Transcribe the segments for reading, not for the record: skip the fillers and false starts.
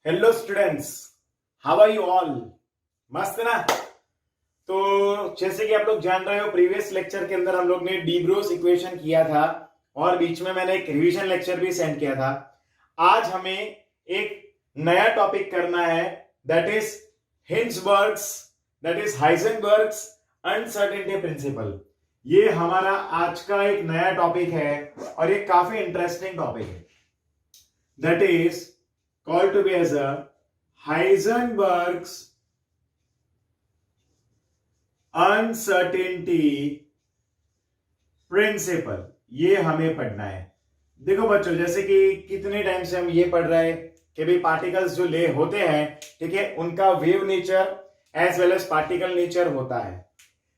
Hello students, how are you all? मस्त ना? तो जैसे कि आप लोग जान रहे हो, प्रीवियस लेक्चर के अंदर हम लोग ने डी ब्रोस इक्वेशन किया था और बीच में मैंने एक रिवीजन लेक्चर भी सेंड किया था। आज हमें एक नया टॉपिक करना है, that is Heisenberg's, that is Heisenberg's uncertainty principle. ये हमारा आज का एक नया टॉपिक है और ये काफी इंटरेस्टिंग टॉपिक है, that is called to be as a Heisenberg's uncertainty principle। ये हमें पढ़ना है। देखो बच्चों, जैसे कि कितने टाइम से हम ये पढ़ रहे हैं कि भाई पार्टिकल्स जो ले होते हैं, ठीक है, उनका wave nature as well as particle nature होता है।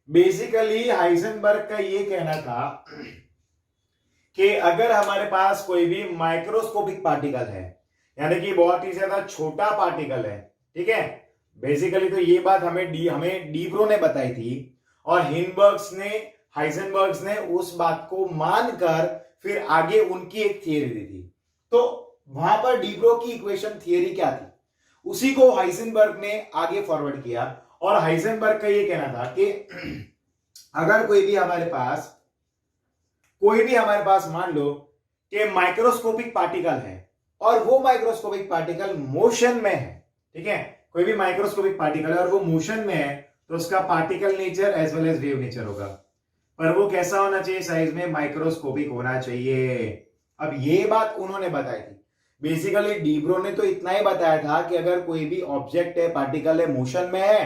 बेसिकली हाइजेनबर्ग का ये कहना था कि अगर हमारे पास कोई भी माइक्रोस्कोपिक पार्टिकल है, यानी कि बहुत ही ज्यादा छोटा पार्टिकल है, ठीक है, बेसिकली तो ये बात हमें डी ब्रो ने बताई थी और हाइजेनबर्ग्स ने उस बात को मानकर फिर आगे उनकी एक थियरी दी थी। तो वहां पर डी ब्रो की इक्वेशन थियरी क्या थी, उसी को हाइजेनबर्ग ने आगे फॉरवर्ड किया। और हाइजेनबर्ग का ये कहना था कि अगर कोई भी हमारे पास मान लो कि माइक्रोस्कोपिक पार्टिकल है और वो माइक्रोस्कोपिक पार्टिकल मोशन में है, ठीक है, कोई भी माइक्रोस्कोपिक पार्टिकल है और वो मोशन में है, तो उसका particle nature as well as wave nature होगा। पर वो कैसा होना चाहिए? साइज में माइक्रोस्कोपिक होना चाहिए। अब ये बात उन्होंने बताई थी। बेसिकली डी ब्रो ने तो इतना ही बताया था कि अगर कोई भी ऑब्जेक्ट है, पार्टिकल है, मोशन में है,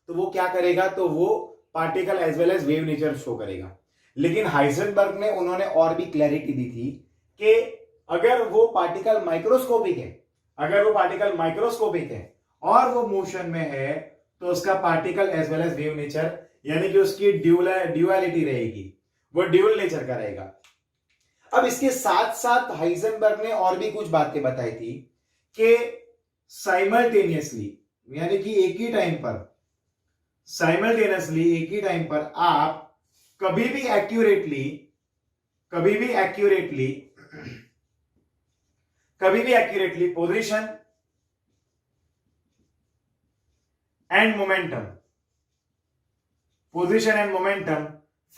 तो वो क्या करेगा? तो वो particle as well as wave nature show करेगा। लेकिन हाइजेनबर्ग ने उन्होंने और भी क्लैरिटी दी थी कि अगर वो पार्टिकल माइक्रोस्कोपिक है और वो मोशन में है, तो उसका particle as well as wave nature, यानी कि उसकी ड्यूअलिटी रहेगी, वो ड्यूअल नेचर का रहेगा। अब इसके साथ साथ हाइजेनबर्ग ने और भी कुछ बातें बताई थी कि साइमल्टेनियसली, यानी कि एक ही टाइम पर आप कभी भी accurately position and momentum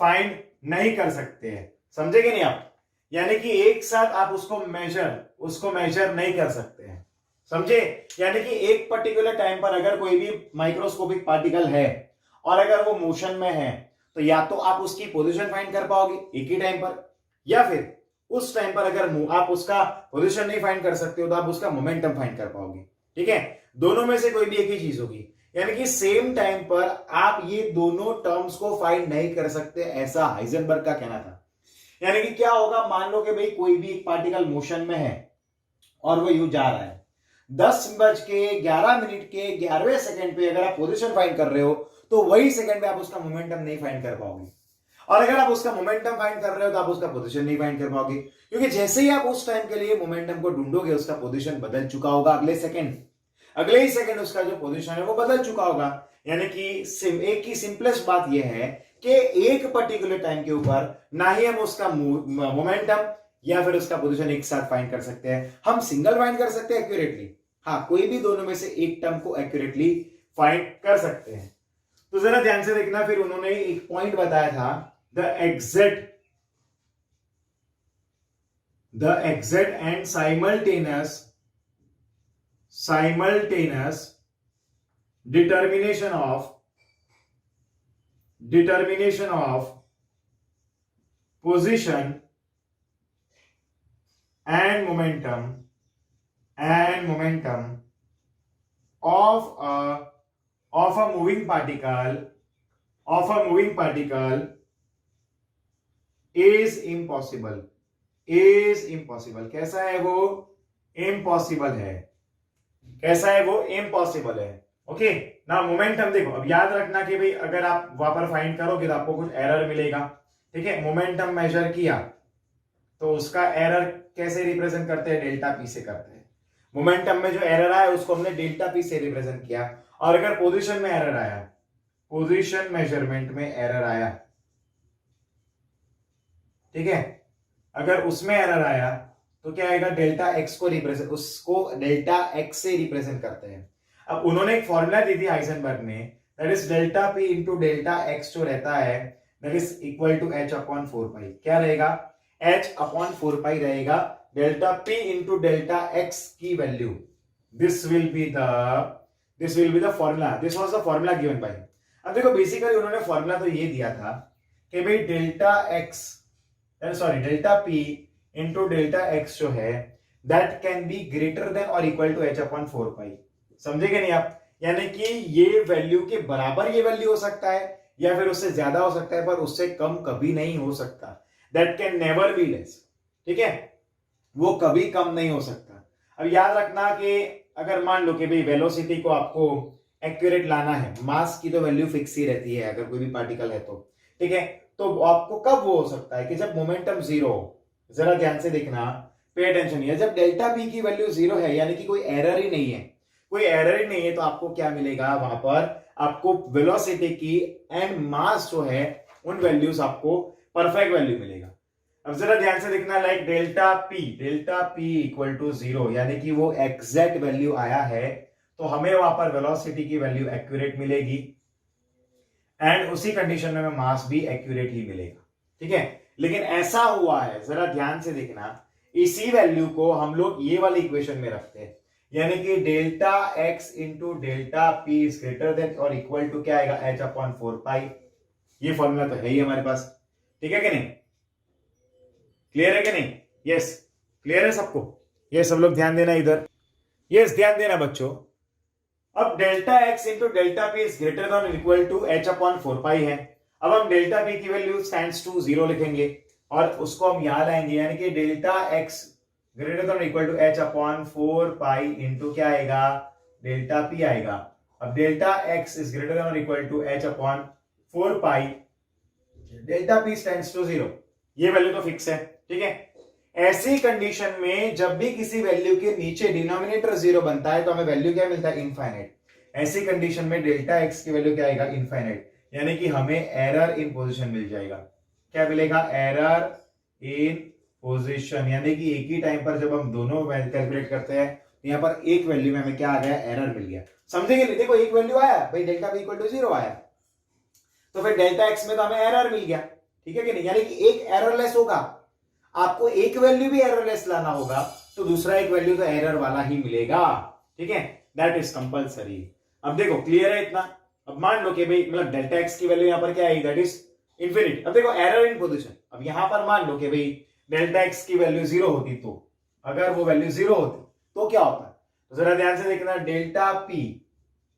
find नहीं कर सकते हैं। समझे कि नहीं आप? यानी कि एक साथ आप उसको मेजर नहीं कर सकते हैं। समझे? यानी कि एक पर्टिकुलर टाइम पर अगर कोई भी माइक्रोस्कोपिक पार्टिकल है और अगर वो मोशन में है, तो या तो आप उसकी पोजीशन फाइंड कर पाओगे एक ही टाइम पर, या फिर उस टाइम पर अगर आप उसका पोजीशन नहीं फाइंड कर सकते हो तो आप उसका मोमेंटम फाइंड कर पाओगे। ठीक है, दोनों में से कोई भी एक ही चीज होगी। यानी कि सेम टाइम पर आप ये दोनों टर्म्स को फाइंड नहीं कर सकते, ऐसा हाइजेनबर्ग का कहना था। यानी कि क्या होगा? मान लो कि भाई कोई भी एक पार्टिकल मोशन में है और वो यूं जा रहा है, 10:11 के 11वें सेकंड पे अगर आप पोजीशन फाइंड कर रहे हो, तो वही सेकंड पे आप उसका मोमेंटम नहीं फाइंड कर पाओगे। और अगर आप उसका मोमेंटम फाइंड कर रहे हो तो आप उसका पोजीशन नहीं फाइंड कर पाओगे, क्योंकि जैसे ही आप उस टाइम के लिए मोमेंटम को ढूंढोगे, उसका पोजीशन बदल चुका होगा। अगले ही सेकंड उसका जो पोजीशन है वो बदल चुका होगा। यानी कि एक की सिंपलेस्ट बात यह है कि एक पर्टिकुलर टाइम के ऊपर ना ही हम उसका मोमेंटम या फिर उसका पोजीशन एक साथ फाइंड कर सकते हैं। हम सिंगल फाइंड कर सकते हैं एक्यूरेटली, हाँ, कोई भी दोनों में से एक टर्म को एक्यूरेटली फाइंड कर सकते हैं। तो जरा ध्यान से देखना, फिर उन्होंने एक पॉइंट बताया था, the exact and simultaneous determination of position and momentum of a moving particle is impossible। कैसा है वो? इम्पॉसिबल है। कैसा है वो? इम्पॉसिबल है। ओके ना, मोमेंटम देखो, अब याद रखना कि भाई अगर आप वहां पर फाइंड करोगे तो आपको कुछ एरर मिलेगा। ठीक है, मोमेंटम मेजर किया तो उसका एरर कैसे रिप्रेजेंट करते हैं? डेल्टा पी से करते हैं। मोमेंटम में जो एरर आया उसको हमने डेल्टा पी से रिप्रेजेंट किया। और अगर पोजीशन में एरर आया, पोजीशन मेजरमेंट में एरर आया, ठीक है, अगर उसमें एरर आया तो क्या आएगा, डेल्टा एक्स को रिप्रेजेंट, उसको डेल्टा एक्स से रिप्रेजेंट करते हैं। अब उन्होंने एक फॉर्मूला दी थी हाइजेनबर्ग ने, that is delta p into delta x जो रहता है that is equal to H upon 4 pi. क्या रहेगा, एच अपॉन 4 पाई रहेगा delta p into delta x की value. This will be the formula, this was the formula given by. अब देखो basically उन्होंने फॉर्मूला तो ये दिया था कि भाई delta p into delta x जो है that can be greater than और इक्वल टू एच अपॉन 4 पाई। समझे कि नहीं आप, यानी कि ये वैल्यू के बराबर ये वैल्यू हो सकता है या फिर उससे ज्यादा हो सकता है, पर उससे कम कभी नहीं हो सकता। That can never be less, ठीक है, वो कभी कम नहीं हो सकता। अब याद रखना कि अगर मान लो कि भाई वेलोसिटी को आपको एक्यूरेट लाना है, मास की तो वैल्यू फिक्स ही रहती है अगर कोई भी पार्टिकल है तो, ठीक है, तो आपको कब वो हो सकता है कि जब मोमेंटम जीरो हो। जरा ध्यान से देखना, पे अटेंशन, है जब डेल्टा पी की वैल्यू जीरो है यानी कि कोई एरर ही नहीं है, कोई एरर ही नहीं है, तो आपको क्या मिलेगा वहां पर, आपको वेलोसिटी की एंड मास जो है उन वैल्यूज आपको परफेक्ट वैल्यू मिलेगा। अब जरा ध्यान से देखना, like delta P equal to 0 यानी कि वो एग्जैक्ट वैल्यू आया है, तो हमें वहां पर वेलोसिटी की वैल्यू एक्यूरेट मिलेगी एंड उसी कंडीशन में मास भी एक्यूरेट ही मिलेगा, ठीक है। लेकिन ऐसा हुआ है, जरा ध्यान से देखना, इसी वैल्यू को हम लोग ये वाली इक्वेशन में रखते हैं, यानी कि delta X into delta P is greater than और इक्वल टू क्या आएगा, एच अपॉन 4 पाई। ये फॉर्मूला तो है ही हमारे पास, ठीक है कि नहीं, क्लियर है कि नहीं, यस क्लियर है सबको, ये सब लोग ध्यान देना इधर, यस ध्यान देना बच्चों। अब delta X into delta P is greater than equal to H upon 4 pi है। अब हम डेल्टा पी की वैल्यू स्टैंड्स टू 0 लिखेंगे और उसको हम यहां लाएंगे, यानी कि delta X greater than equal to H upon 4 pi into क्या आएगा, डेल्टा पी आएगा। अब delta X is greater than equal to H upon 4 pi, delta P stands to 0, ये वैल्यू तो फिक्स है, ठीक है। ऐसी कंडीशन में जब भी किसी वैल्यू के नीचे डिनोमिनेटर 0 बनता है तो हमें वैल्यू क्या मिलता है, इनफाइनाइट। ऐसी कंडीशन में डेल्टा एक्स की वैल्यू क्या आएगा, इनफाइनाइट, यानी कि हमें एरर इन पोजीशन मिल जाएगा। क्या मिलेगा, एरर इन पोजीशन, यानी कि एक ही टाइम पर जब हम दोनों कैलकुलेट करते हैं तो यहां पर एक वैल्यू में हमें क्या आ गया, एरर मिल गया। समझेंगे नहीं, देखो एक वैल्यू आया भाई, डेल्टा पी इक्वल टू 0 आया, तो फिर डेल्टा एक्स में तो हमें एरर मिल गया, ठीक है कि नहीं, यानी कि एक एररलेस होगा, आपको एक वैल्यू भी एररलेस लाना होगा तो दूसरा एक वैल्यू तो एरर वाला ही मिलेगा, ठीक है, दैट इज कंपलसरी। अब देखो क्लियर है इतना। अब मान लो कि भाई मतलब डेल्टा एक्स की वैल्यू यहां पर क्या आई, दैट इज इंफिनिटी। अब देखो एरर इन पोजीशन, अब यहां पर मान लो कि भाई डेल्टा एक्स की वैल्यू 0 होती, तो अगर वो वैल्यू 0 होती तो क्या होता, तो जरा ध्यान से देखना, डेल्टा पी,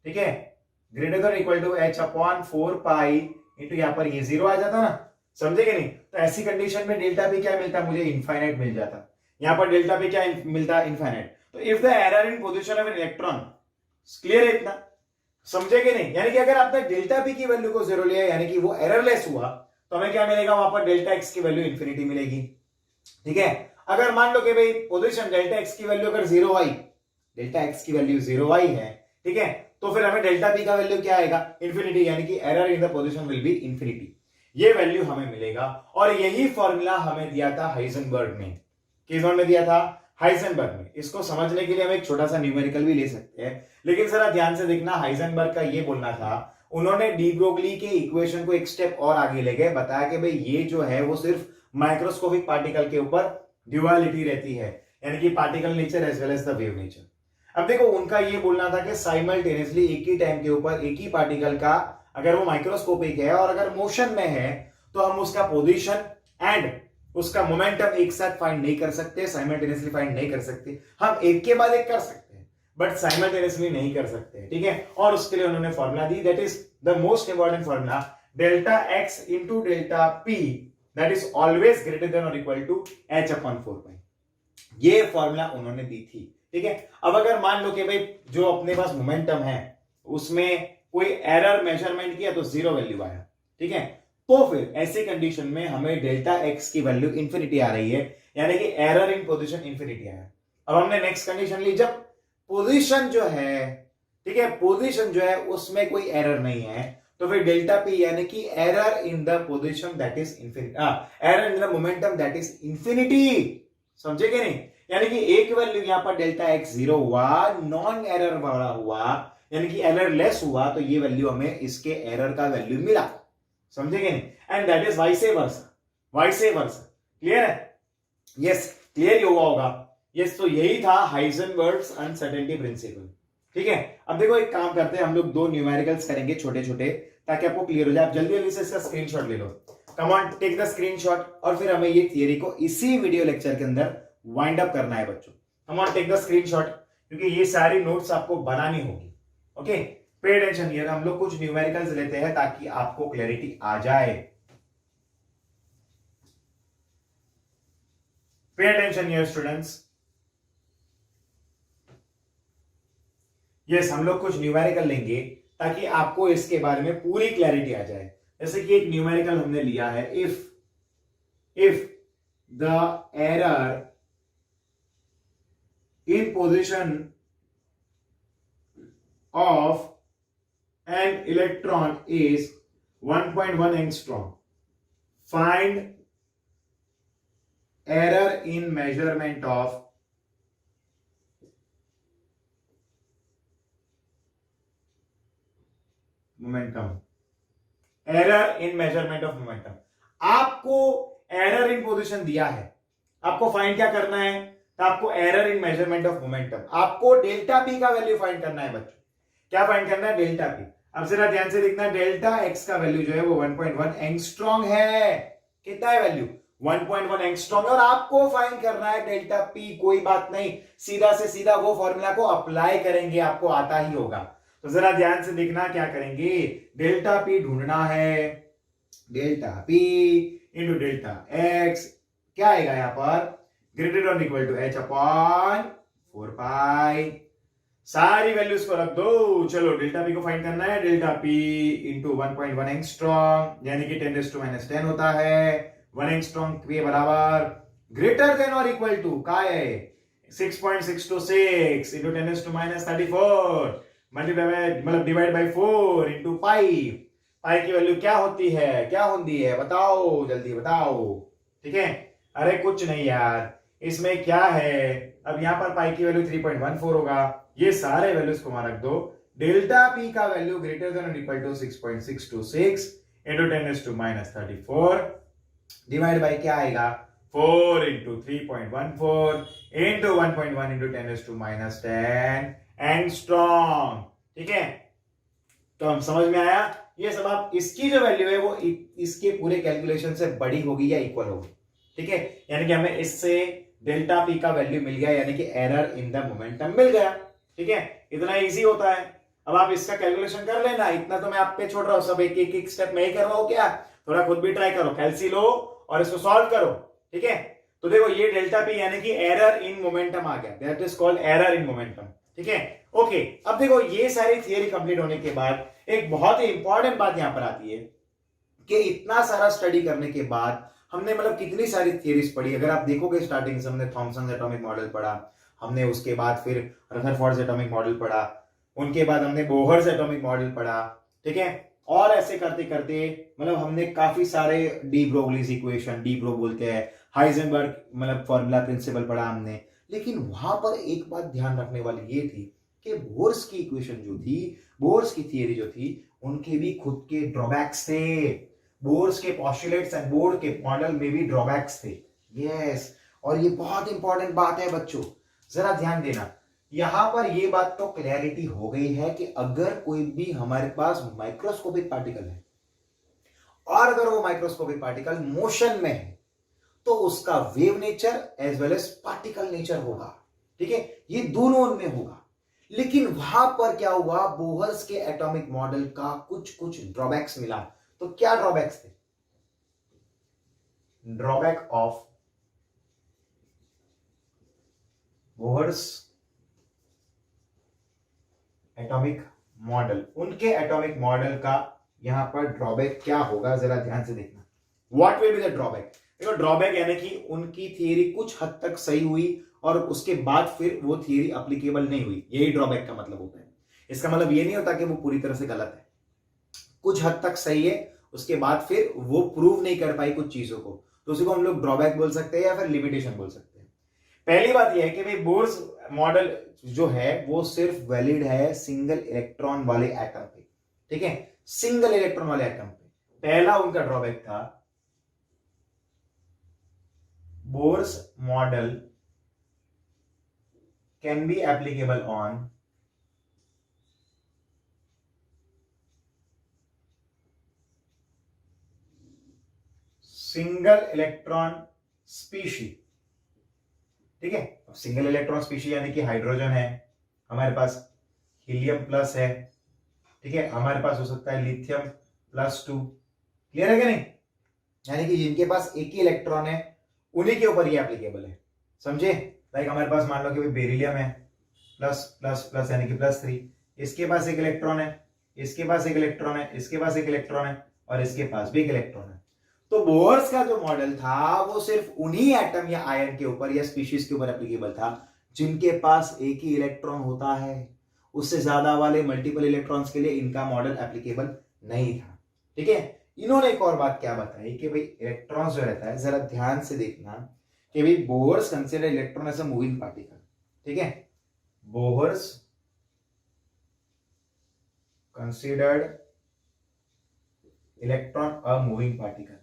ठीक है, greater than equal to H upon 4 pi into यहां पर ये 0 आ जाता ना, समझे कि नहीं। तो ऐसी कंडीशन में डेल्टा पी क्या मिलता, मुझे इनफाइनाइट मिल जाता, यहां पर डेल्टा पी क्या मिलता, इनफाइनाइट। तो if the error in position of an electron, clear है इतना, समझे कि नहीं, यानी कि अगर आपने डेल्टा पी की वैल्यू को 0 लिया यानी कि वो एररलेस हुआ, तो हमें क्या मिलेगा, वहां पर डेल्टा एक्स की वैल्यू इन्फिनिटी मिलेगी, ठीक है। अगर मान लो कि भाई पोजीशन डेल्टा एक्स की वैल्यू अगर 0 आई, डेल्टा एक्स की वैल्यू 0 आई है, ठीक है, तो फिर हमें डेल्टा पी का वैल्यू क्या आएगा, इन्फिनिटी, यानी कि error in the position will be infinity, ये वैल्यू हमें मिलेगा। और यही फॉर्मूला हमें दिया था हाइजेनबर्ग ने, किस में दिया था, हाइजेनबर्ग में। इसको समझने के लिए हम एक छोटा सा न्यूमेरिकल भी ले सकते हैं, लेकिन जरा ध्यान से देखना, हाइजेनबर्ग का ये बोलना था, उन्होंने डी ब्रोगली के इक्वेशन को एक स्टेप और आगे ले गए, बताया कि भाई ये जो है वो सिर्फ माइक्रोस्कोपिक पार्टिकल के ऊपर ड्यूअलिटी रहती है, यानी कि particle nature as well as the wave nature. अब देखो उनका ये बोलना था कि साइमल्टेनियसली एक ही टाइम के ऊपर एक ही पार्टिकल का अगर वो माइक्रोस्कोपिक है और अगर मोशन में है तो हम उसका पोजीशन एंड उसका मोमेंटम एक साथ फाइंड नहीं कर सकते, साइमल्टेनियसली फाइंड नहीं कर सकते। हम एक के बाद एक कर सकते हैं बट साइमल्टेनियसली नहीं कर सकते, ठीक है। और उसके लिए उन्होंने formula the, that is the most important formula, delta X into delta P that is always greater than और इक्वल टू एच अपॉन 4 पाई। ये फॉर्मूला उन्होंने दी थी, ठीक है। अब अगर मान लो कि भाई जो अपने पास मोमेंटम है उसमें कोई एरर मेजरमेंट किया तो 0 वैल्यू आया, ठीक है, तो फिर ऐसी कंडीशन में हमें डेल्टा एक्स की वैल्यू इंफिनिटी आ रही है, यानी कि एरर इन पोजीशन इंफिनिटी आया। अब हमने नेक्स्ट कंडीशन ली, जब पोजीशन जो है, ठीक है, पोजीशन जो है उसमें कोई एरर नहीं है, तो फिर डेल्टा पी यानी कि error in the position that is infinity, error in the momentum that is infinity, समझे कि नहीं, यानी कि एक वैल्यू यहां पर डेल्टा एक्स 0 हुआ, नॉन एरर वाला हुआ, यानी कि एरर लेस हुआ, तो ये वैल्यू हमें इसके एरर का वैल्यू मिला, समझेंगे नहीं? And that is vice versa, vice versa. Clear है? यस, क्लियर ही हुआ होगा। यस, तो यही था हाइजेनबर्ग्स अनसर्टेनिटी प्रिंसिपल। ठीक है, अब देखो एक काम करते हैं, हम लोग 2 न्यूमेरिकल्स करेंगे छोटे छोटे, ताकि आपको क्लियर हो जाए। आप जल्दी जल्दी से इसका स्क्रीनशॉट ले लो। Come on, take the screenshot, और फिर हमें ये थियरी को इसी वीडियो लेक्चर के अंदर वाइंड अप करना है बच्चों। Come on, take the screenshot, क्योंकि ये सारी नोट्स आपको बनानी होगी। Okay, pay attention here. हम लोग कुछ न्यूमेरिकल्स लेते हैं ताकि आपको क्लैरिटी आ जाए। Pay attention here students. Yes, हम लोग कुछ न्यूमेरिकल लेंगे ताकि आपको इसके बारे में पूरी क्लैरिटी आ जाए। जैसे कि एक न्यूमेरिकल हमने लिया है, if the error in position of an electron is 1.1 angstrom, find error in measurement of momentum, error in measurement of momentum. आपको एरर इन पोजीशन दिया है, आपको फाइंड क्या करना है? तो आपको error in measurement of momentum, आपको डेल्टा पी का वैल्यू फाइंड करना है बच्चों। क्या फाइंड करना है? Delta P. अब जरा ध्यान से देखना, डेल्टा एक्स का वैल्यू जो है वो 1.1 एंगस्ट्रॉम है। कितना है वैल्यू? 1.1 एंगस्ट्रॉम, और आपको फाइंड करना है डेल्टा पी। कोई बात नहीं, सीधा से सीधा वो फॉर्मूला को अप्लाई करेंगे, आपको आता ही होगा। तो जरा ध्यान से देखना, क्या करेंगे? डेल्टा पी ढूंढना है। Delta p into delta x, क्या आएगा यहां पर? ग्रेटर और इक्वल टू एच अपॉन 4 पाई। सारी वैल्यूज को रख दो। चलो, डेल्टा पी को फाइंड करना है। डेल्टा पी इंटू 1.1 एंगस्ट्रॉम, यानी कि 10⁻⁻10 होता है। 1 एंगस्ट्रॉम के बराबर ग्रेटर देन और इक्वल टू क्या है? 6.626 इंटू 10⁻34 मतलब डिवाइड बाई 4 इंटू पाई। पाई की वैल्यू क्या होती है? क्या होती है? बताओ, जल्दी बताओ। ठीक है, अरे कुछ नहीं यार, इसमें क्या है? अब यहां पर पाई की वैल्यू 3.14 होगा। ये सारे वैल्यूज को वहां रख दो। डेल्टा पी का वैल्यू ग्रेटर देन और equal to 6.626 into 10⁻34 divide by क्या आएगा? 4 इंटू 3.14 इंटू 1.1 इंटू 10⁻10 एंगस्ट्रॉम। ठीक है, तो हम समझ में आया। ये सब आप, इसकी जो वैल्यू है वो इसके पूरे कैलकुलेशन से बड़ी होगी या इक्वल होगी। ठीक है, यानी कि हमें इससे डेल्टा पी का वैल्यू मिल गया, यानी कि एरर इन द मोमेंटम मिल गया। ठीक है, इतना इजी होता है। अब आप इसका कैलकुलेशन कर लेना, इतना तो मैं आप पे छोड़ रहा हूं, सब एक एक स्टेप में ही कर रहा हूं। क्या, थोड़ा खुद भी ट्राई करो, कैलसी लो और इसको सॉल्व करो। ठीक है, तो देखो ये डेल्टा पी यानी कि एरर इन मोमेंटम आ गया, that is called error in momentum. ठीक है, ओके। अब देखो ये सारी थियरी कंप्लीट होने के बाद एक बहुत ही इंपॉर्टेंट बात यहां पर आती है कि इतना सारा स्टडी करने के बाद हमने मतलब कितनी सारी थियरीज पढ़ी। अगर आप देखोगे स्टार्टिंग से हमने थॉमसन एटॉमिक मॉडल पढ़ा, हमने उसके बाद फिर रदरफोर्ड एटॉमिक मॉडल पढ़ा, उनके बाद हमने बोहर्स एटॉमिक मॉडल पढ़ा। ठीक है, और ऐसे करते करते मतलब हमने काफी सारे D Broglie's equation, D bro बोलते हैं, हाइजेनबर्ग मतलब फॉर्मूला प्रिंसिपल पढ़ा हमने। लेकिन वहां पर एक बात ध्यान रखने वाली ये थी कि बोर्स की इक्वेशन जो थी, बोर्स की थियरी जो थी, उनके भी खुद के ड्रॉबैक्स थे। बोर्स के पोस्टुलेट्स एंड बोर्ड के मॉडल में भी ड्रॉबैक्स थे। यस, और ये बहुत इंपॉर्टेंट बात है बच्चों, जरा ध्यान देना। यहां पर ये बात तो क्लैरिटी हो गई है कि अगर कोई भी हमारे पास माइक्रोस्कोपिक पार्टिकल है और अगर वो माइक्रोस्कोपिक पार्टिकल मोशन में है तो उसका wave nature as well as particle nature होगा। ठीक है, ये दोनों उनमें होगा। लेकिन वहां पर क्या हुआ, बोहर्स के एटॉमिक मॉडल का कुछ ड्रॉबैक्स मिला। तो क्या ड्रॉबैक्स थे? Drawback of Bohr's atomic model, उनके एटॉमिक मॉडल का यहां पर ड्रॉबैक क्या होगा, जरा ध्यान से देखना। What will be the drawback? देखो, ड्रॉबैक यानी कि उनकी थियरी कुछ हद तक सही हुई और उसके बाद फिर वो थियरी एप्लीकेबल नहीं हुई, यही ड्रॉबैक का मतलब होता है। इसका मतलब ये नहीं होता कि वो पूरी तरह से गलत है, कुछ हद तक सही है, उसके बाद फिर वो प्रूव नहीं कर पाई कुछ चीजों को, तो उसी को हम लोग ड्रॉबैक बोल सकते हैं या फिर लिमिटेशन बोल सकते हैं। पहली बात यह है कि भाई बोर्स मॉडल जो है वो सिर्फ वैलिड है सिंगल इलेक्ट्रॉन वाले एटम पे, ठीक है, सिंगल इलेक्ट्रॉन वाले एटम पे। पहला उनका ड्रॉबैक था, Bohr's model can be applicable on single electron species, ठीक है। अब सिंगल इलेक्ट्रॉन स्पीशी यानी कि हाइड्रोजन है हमारे पास, हीलियम प्लस है, ठीक है, हमारे पास हो सकता है लिथियम +2, क्लियर है कि नहीं, यानी कि जिनके पास एक ही इलेक्ट्रॉन है उन्हीं के ऊपर ये एप्लीकेबल है, समझे। लाइक हमारे पास मान लो कि बेरिलियम है प्लस प्लस प्लस यानी कि +3, इसके पास एक इलेक्ट्रॉन है, इसके पास एक इलेक्ट्रॉन है, इसके पास एक इलेक्ट्रॉन है और इसके पास भी एक इलेक्ट्रॉन है। तो बोर्स का जो मॉडल था वो सिर्फ उन्हीं एटम या आयन के ऊपर या स्पीशीज के ऊपर एप्लीकेबल था जिनके पास एक ही इलेक्ट्रॉन होता है। उससे ज्यादा वाले मल्टीपल इलेक्ट्रॉन्स के लिए इनका मॉडल एप्लीकेबल नहीं था, ठीक है। इन्होंने एक और बात क्या बताई कि भाई इलेक्ट्रॉन जो रहता है, जरा ध्यान से देखना कि भाई Bohr's consider electron as a moving particle, ठीक है, Bohr's considered electron a moving particle.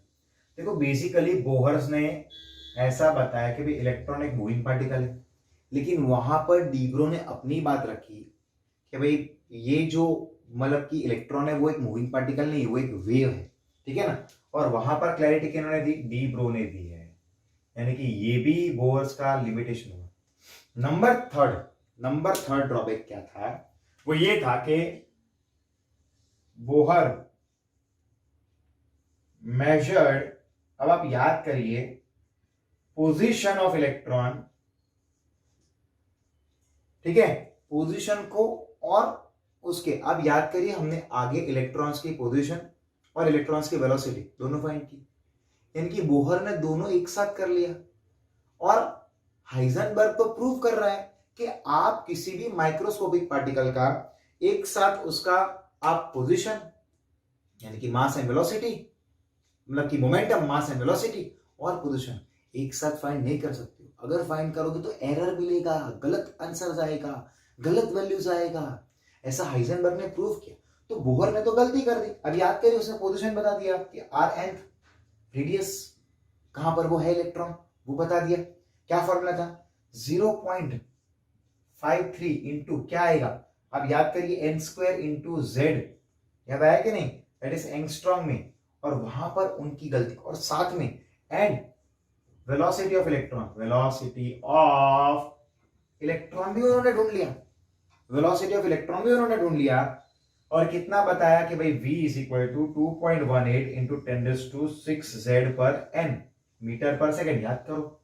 देखो बेसिकली बोहर्स ने ऐसा बताया कि भाई इलेक्ट्रॉन एक मूविंग पार्टिकल है, लेकिन वहां पर डीब्रो ने अपनी बात रखी कि भाई ये जो मतलब कि इलेक्ट्रॉन है वो एक मूविंग पार्टिकल नहीं, वो एक वेव है, ठीक है ना। और वहां पर क्लैरिटी किन्होंने दी, डीब्रो ने दी है, यानी कि ये भी बोहर्स का लिमिटेशन हुआ। नंबर थर्ड ड्रॉबैक क्या था, वो ये था कि बोहर मेजर्ड, अब आप याद करिए, पोजीशन ऑफ इलेक्ट्रॉन, ठीक है, पोजीशन को और उसके, अब याद करिए हमने आगे इलेक्ट्रॉन्स की पोजीशन और इलेक्ट्रॉन्स की वेलोसिटी दोनों फाइंड की, यानी कि बोहर ने दोनों एक साथ कर लिया। और हाइजेनबर्ग तो प्रूव कर रहा है कि आप किसी भी माइक्रोस्कोपिक पार्टिकल का एक साथ उसका आप पोजीशन यानी कि मास एंड वेलोसिटी, मतलब कि मोमेंटम, मास एंड वेलोसिटी और पोजीशन एक साथ फाइंड नहीं कर सकते। अगर फाइंड करोगे तो एरर मिलेगा, गलत आंसर आएगा, गलत वैल्यूज आएगा, ऐसा हाइजेनबर्ग ने प्रूव किया। तो बोहर ने तो गलती कर दी। अब याद करिए उसने पोजीशन बता दिया कि r nth रेडियस कहां पर वो है इलेक्ट्रॉन, वो बता दिया। क्या फॉर्मूला था, 0.53 इंटू क्या आएगा, अब याद करिए n² इंटू z, याद आया कि नहीं, दैट इज एंगस्ट्रॉम में, और वहां पर उनकी गलती, और साथ में and velocity of electron, velocity of electron भी उन्होंने ढूंढ लिया, वेलोसिटी ऑफ इलेक्ट्रॉन भी उन्होंने ढूंढ लिया। और कितना बताया कि भाई v is equal to 2.18 into 10⁶ z पर n मीटर पर सेकेंड, याद करो।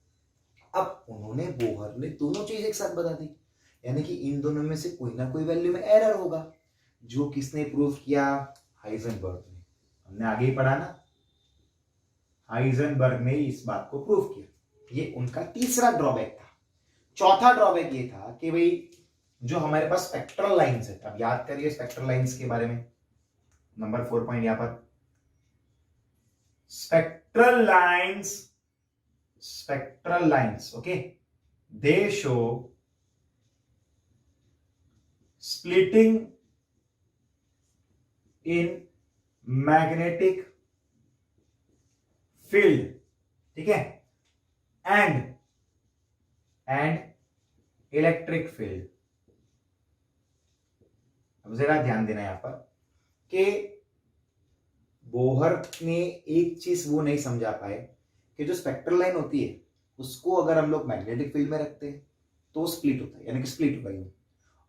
अब उन्होंने, बोहर ने दोनों चीज एक साथ बता दी, यानी कि इन दोनों में से कोई ना कोई वैल्यू में एरर होगा। जो किसने प्रूव किया, हाइजेनबर्ग ने, हमने आगे ही पढ़ा ना, हाइजेनबर्ग ने इस बात को प्रूव किया। ये उनका तीसरा ड्रॉबैक था। चौथा ड्रॉबैक ये था कि भाई जो हमारे पास स्पेक्ट्रल लाइंस है, अब याद करिए स्पेक्ट्रल लाइंस के बारे में, नंबर 4 पॉइंट यहां पर, spectral lines, okay, they show splitting in magnetic field, ठीक है, एंड इलेक्ट्रिक फील्ड। अब जरा ध्यान देना यहां पर कि बोहर ने एक चीज वो नहीं समझा पाए कि जो स्पेक्ट्रल लाइन होती है उसको अगर हम लोग मैग्नेटिक फील्ड में रखते हैं तो स्प्लिट होता है, यानी कि स्प्लिट होगा ये,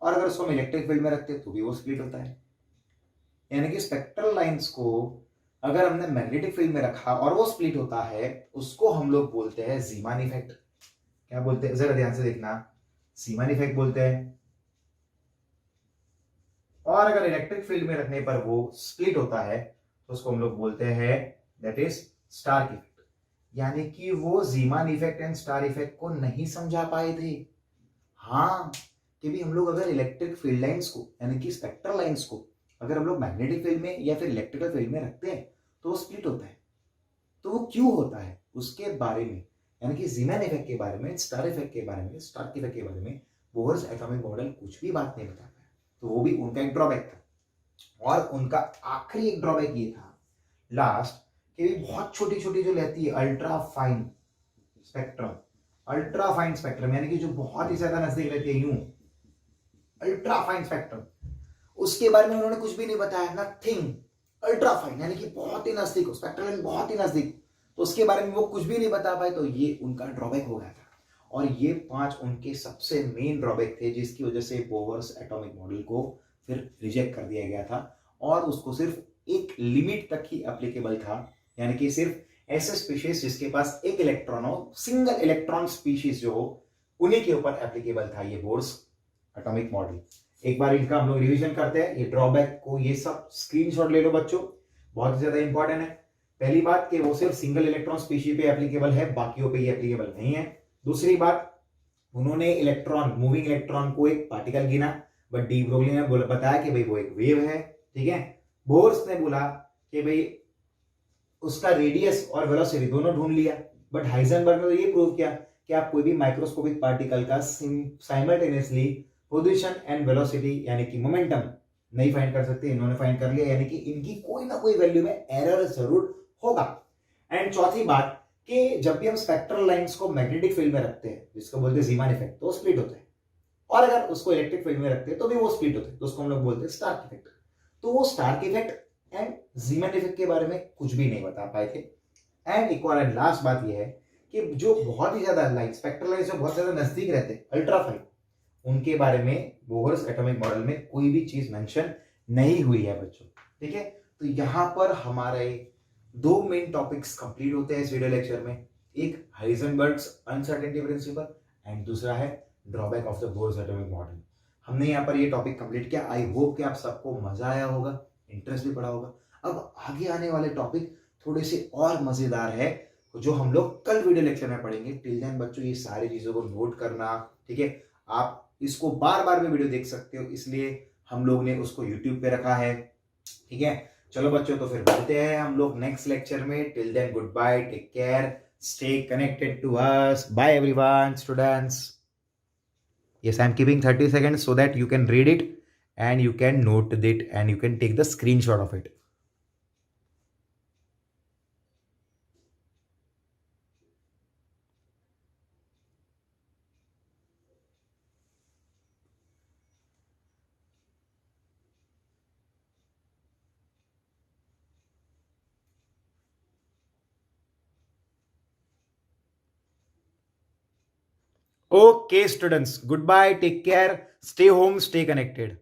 और अगर उसको हम इलेक्ट्रिक फील्ड में रखते हैं तो भी वो स्प्लिट होता है। यानी कि स्पेक्ट्रल लाइंस को अगर हमने मैग्नेटिक फील्ड में रखा और वो स्प्लिट होता है, उसको हम लोग बोलते हैं ज़ीमान इफेक्ट। क्या बोलते हैं, जरा ध्यान से देखना, ज़ीमान इफेक्ट बोलते हैं। और अगर इलेक्ट्रिक फील्ड में रखने पर वो स्प्लिट होता है तो उसको हम लोग बोलते हैं दैट इज स्टार्क इफेक्ट। यानी कि वो ज़ीमान इफेक्ट एंड स्टार इफेक्ट को नहीं समझा पाए थे। हाँ, कि भी हम लोग अगर इलेक्ट्रिक फील्ड लाइंस को यानी कि स्पेक्ट्रल लाइंस को अगर हम लोग मैग्नेटिक फील्ड में या फिर इलेक्ट्रिकल फील्ड में रखते हैं तो वो स्प्लिट होता है। तो वो क्यों होता है उसके बारे में यानी कि जीमैन इफेक्ट के बारे में, स्टार्क इफेक्ट के बारे में, स्टार्क इफेक्ट के बारे में बोहर्स एटॉमिक मॉडल कुछ भी बात नहीं बता पाया, तो वो भी उनका एक ड्रॉबैक था। और उनका आखिरी एक ड्रॉबैक ये था लास्ट कि बहुत छोटी छोटी जो रहती है ultra fine spectrum, ultra fine spectrum यानी कि जो बहुत ही ज्यादा नजदीक रहती है, यूं अल्ट्रा फाइन स्पेक्ट्रम, उसके बारे में उन्होंने कुछ भी नहीं बताया, नथिंग। अल्ट्रा फाइन यानी कि बहुत ही नजदीक हो, स्पेक्ट्रम बहुत ही नजदीक, तो उसके बारे में वो कुछ भी नहीं बता पाए, तो ये उनका ड्रॉबैक हो गया था। और ये 5 उनके सबसे मेन ड्रॉबैक थे जिसकी वजह से बोहर्स एटॉमिक मॉडल को फिर रिजेक्ट कर दिया गया था और उसको सिर्फ एक लिमिट तक ही एप्लीकेबल था, यानी कि सिर्फ ऐसे स्पीशीज जिसके पास एक इलेक्ट्रॉन हो, सिंगल इलेक्ट्रॉन स्पीशीज जो हो, उन्हीं के ऊपर एप्लीकेबल था ये बोहर्स एटॉमिक मॉडल। एक बार इनका हम लोग रिवीजन करते हैं, ये ड्रॉबैक को ये सब स्क्रीनशॉट ले लो बच्चों, बहुत ज्यादा इंपॉर्टेंट है। पहली बात कि वो सिर्फ सिंगल इलेक्ट्रॉन स्पीशीज पे एप्लीकेबल है, बाकियों पे ये एप्लीकेबल नहीं है। दूसरी बात, उन्होंने इलेक्ट्रॉन, मूविंग इलेक्ट्रॉन को एक पार्टिकल गिना, बट डी ब्रोगली ने बताया कि भाई वो एक वेव है, ठीक है। बोर्स ने बोला कि भाई उसका रेडियस और वेलोसिटी दोनों ढूंढ लिया, बट हाइजेनबर्ग ने तो ये प्रूव किया कि आप कोई भी माइक्रोस्कोपिक पार्टिकल का साइमल्टेनियसली पोजीशन एंड वेलोसिटी यानी कि मोमेंटम नहीं फाइंड कर सकते, इन्होंने फाइंड कर लिया, यानी कि इनकी कोई ना कोई वैल्यू में एरर जरूर होगा। एंड चौथी बात कि जब भी हम स्पेक्ट्रल लाइंस को मैग्नेटिक फील्ड में रखते हैं, जिसको बोलते हैं जीमान इफेक्ट, तो स्प्लिट होते हैं, और अगर उसको इलेक्ट्रिक फील्ड में रखते हैं तो भी वो स्प्लिट होते हैं, तो उसको हम लोग बोलते हैं स्टार्क इफेक्ट। तो वो Stark effect and Zeeman effect के बारे में कुछ भी नहीं बता पाए थे। एंड एक और लास्ट बात ये है कि जो बहुत ही ज्यादा लाइट स्पेक्ट्रल लाइंस जो बहुत ज्यादा नजदीक रहते हैं, अल्ट्राफाइन, उनके बारे में बोहर्स एटॉमिक मॉडल में कोई भी चीज मेंशन नहीं हुई है बच्चों, ठीक है। तो यहां पर हमारे 2 मेन टॉपिक्स कंप्लीट होते हैं इस वीडियो लेक्चर में, एक हाइजेनबर्ग्स अनसर्टेनिटी प्रिंसिपल एंड दूसरा है drawback of the Bohr's atomic model. हमने यहाँ पर ये टॉपिक कंप्लीट किया। आई होप कि आप सबको मजा आया होगा, इंटरेस्ट भी पड़ा होगा। अब आगे आने वाले टॉपिक थोड़े से और मजेदार है जो हम लोग कल वीडियो लेक्चर में पढ़ेंगे। टिल देन बच्चों ये सारी चीजों को नोट करना, ठीक है। आप इसको बार बार में वीडियो देख सकते हो, इसलिए हम लोग ने उसको यूट्यूब पे रखा है, ठीक है। चलो बच्चों, तो फिर मिलते हैं हम लोग नेक्स्ट लेक्चर में। Till then good bye, take care, stay connected to us, bye everyone students. Yes, I am keeping 30 seconds so that you can read it and you can note it and you can take the screenshot of it. Okay, students, goodbye, take care, stay home, stay connected.